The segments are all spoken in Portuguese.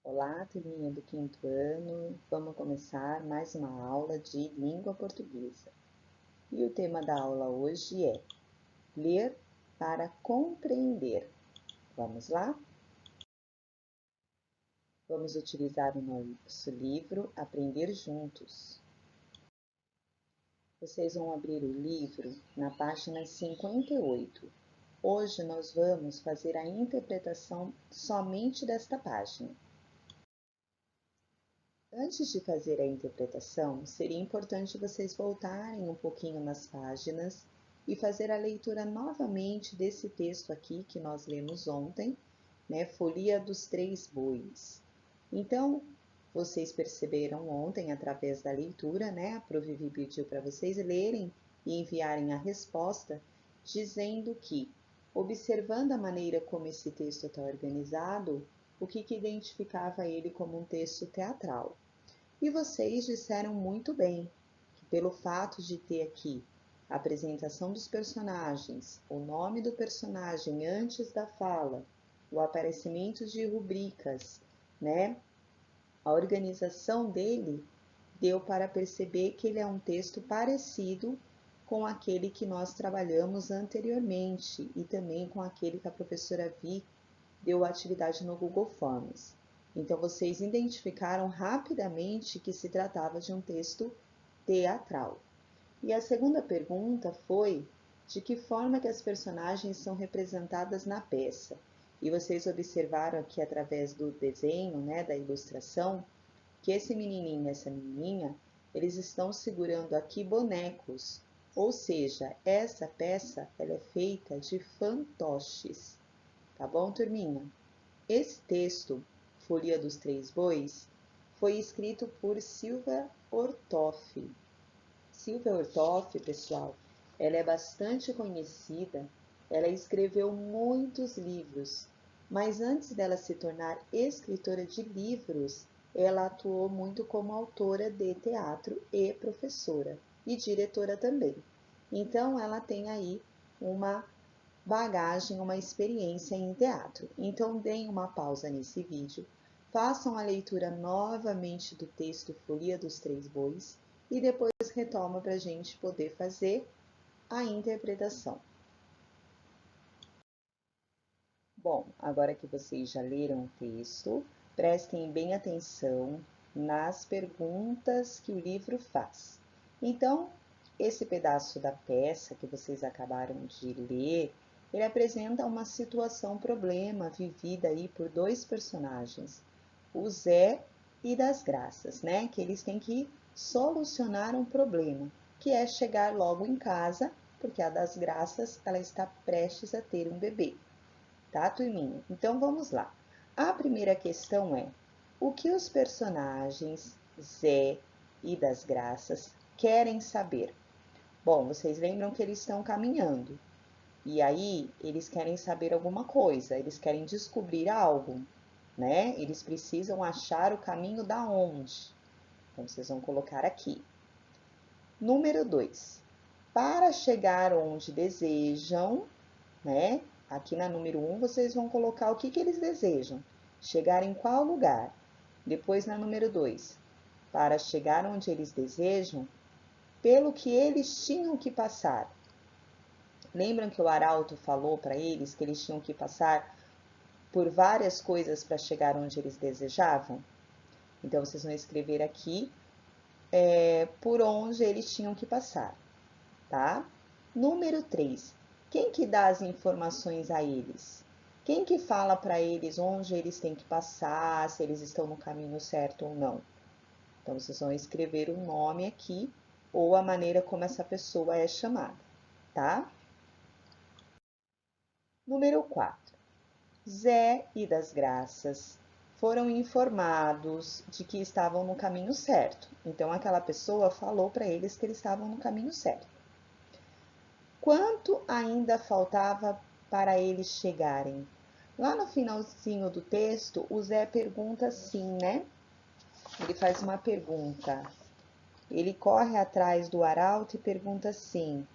Olá, turminha do quinto ano. Vamos começar mais uma aula de língua portuguesa. E o tema da aula hoje é ler para compreender. Vamos lá? Vamos utilizar o nosso livro Aprender Juntos. Vocês vão abrir o livro na página 58. Hoje nós vamos fazer a interpretação somente desta página. Antes de fazer a interpretação, seria importante vocês voltarem um pouquinho nas páginas e fazer a leitura novamente desse texto aqui que nós lemos ontem, né? Folia dos Três Bois. Então, vocês perceberam ontem, através da leitura, né? A Prof. Vivi pediu para vocês lerem e enviarem a resposta, dizendo que, observando a maneira como esse texto está organizado, o que identificava ele como um texto teatral. E vocês disseram muito bem que, pelo fato de ter aqui a apresentação dos personagens, o nome do personagem antes da fala, o aparecimento de rubricas, né? A organização dele deu para perceber que ele é um texto parecido com aquele que nós trabalhamos anteriormente e também com aquele que a professora Vi deu atividade no Google Forms. Então, vocês identificaram rapidamente que se tratava de um texto teatral. E a segunda pergunta foi de que forma que as personagens são representadas na peça. E vocês observaram aqui através do desenho, né, da ilustração, que esse menininho e essa menininha, eles estão segurando aqui bonecos. Ou seja, essa peça ela é feita de fantoches. Tá bom, turminha? Esse texto, Folia dos Três Bois, foi escrito por Silvia Ortoff. Silvia Ortoff, pessoal, ela é bastante conhecida, ela escreveu muitos livros, mas antes dela se tornar escritora de livros, ela atuou muito como autora de teatro e professora, e diretora também. Então, ela tem aí uma bagagem, uma experiência em teatro. Então, deem uma pausa nesse vídeo, façam a leitura novamente do texto Folia dos Três Bois e depois retoma para a gente poder fazer a interpretação. Bom, agora que vocês já leram o texto, prestem bem atenção nas perguntas que o livro faz. Então, esse pedaço da peça que vocês acabaram de ler, ele apresenta uma situação problema vivida aí por dois personagens, o Zé e das Graças, né? Que eles têm que solucionar um problema, que é chegar logo em casa, porque a das Graças ela está prestes a ter um bebê. Tá, turminha? Então vamos lá. A primeira questão é: o que os personagens Zé e das Graças querem saber? Bom, vocês lembram que eles estão caminhando. E aí, eles querem saber alguma coisa, eles querem descobrir algo, né? Eles precisam achar o caminho da onde. Então, vocês vão colocar aqui. Número 2. Para chegar onde desejam, né? Aqui na número 1, vocês vão colocar o que eles desejam. Chegar em qual lugar? Depois, na número 2, para chegar onde eles desejam, pelo que eles tinham que passar. Lembram que o arauto falou para eles que eles tinham que passar por várias coisas para chegar onde eles desejavam? Então, vocês vão escrever aqui por onde eles tinham que passar, tá? Número 3. Quem que dá as informações a eles? Quem que fala para eles onde eles têm que passar, se eles estão no caminho certo ou não? Então, vocês vão escrever o nome aqui ou a maneira como essa pessoa é chamada, tá? Número 4. Zé e das Graças foram informados de que estavam no caminho certo. Então, aquela pessoa falou para eles que eles estavam no caminho certo. Quanto ainda faltava para eles chegarem? Lá no finalzinho do texto, o Zé pergunta assim, né? Ele faz uma pergunta. Ele corre atrás do arauto e pergunta assim: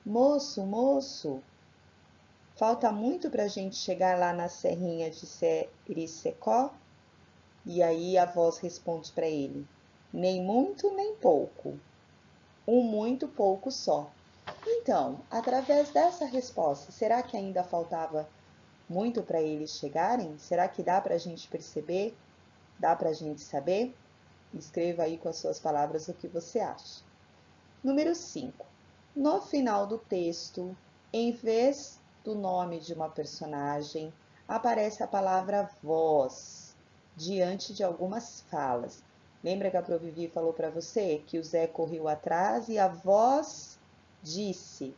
Moço, moço, falta muito para a gente chegar lá na serrinha de Sericecó? E aí a voz responde para ele: nem muito nem pouco, um muito pouco só. Então, através dessa resposta, será que ainda faltava muito para eles chegarem? Será que dá para a gente perceber? Dá para a gente saber? Escreva aí com as suas palavras o que você acha. Número 5. No final do texto, em vez do nome de uma personagem, aparece a palavra voz diante de algumas falas. Lembra que a Prof. Vivi falou para você que o Zé correu atrás e a voz disse.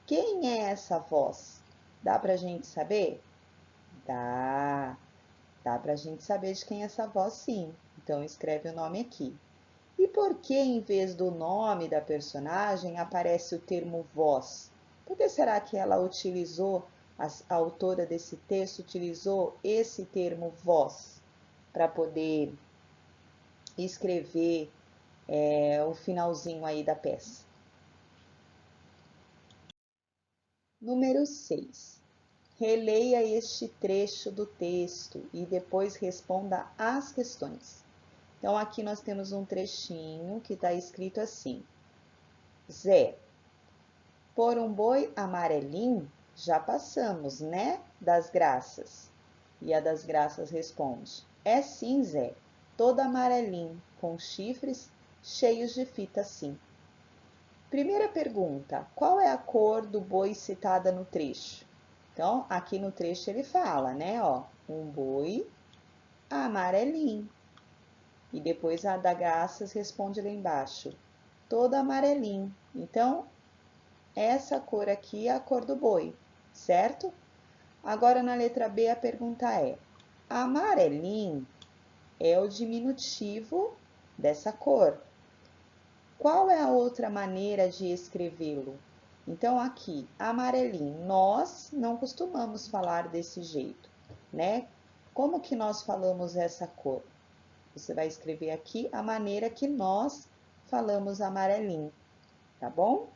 Quem é essa voz? Dá para a gente saber? Dá. Dá para a gente saber de quem é essa voz, sim. Então, escreve o nome aqui. E por que, em vez do nome da personagem, aparece o termo voz? Por que será que ela utilizou, a autora desse texto utilizou esse termo voz para poder escrever o finalzinho aí da peça? Número 6. Releia este trecho do texto e depois responda às questões. Então, aqui nós temos um trechinho que está escrito assim: Zé, por um boi amarelinho, já passamos, né? Das graças. E a das graças responde: é sim, Zé, todo amarelinho, com chifres cheios de fita sim. Primeira pergunta: qual é a cor do boi citada no trecho? Então, aqui no trecho ele fala, né? Ó, um boi amarelinho. E depois a da graças responde lá embaixo: todo amarelinho. Então, essa cor aqui é a cor do boi, certo? Agora na letra B a pergunta é: amarelinho é o diminutivo dessa cor. Qual é a outra maneira de escrevê-lo? Então aqui, amarelinho, nós não costumamos falar desse jeito, né? Como que nós falamos essa cor? Você vai escrever aqui a maneira que nós falamos amarelinho, tá bom?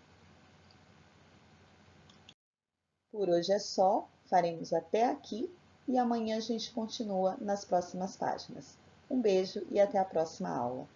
Por hoje é só, faremos até aqui e amanhã a gente continua nas próximas páginas. Um beijo e até a próxima aula.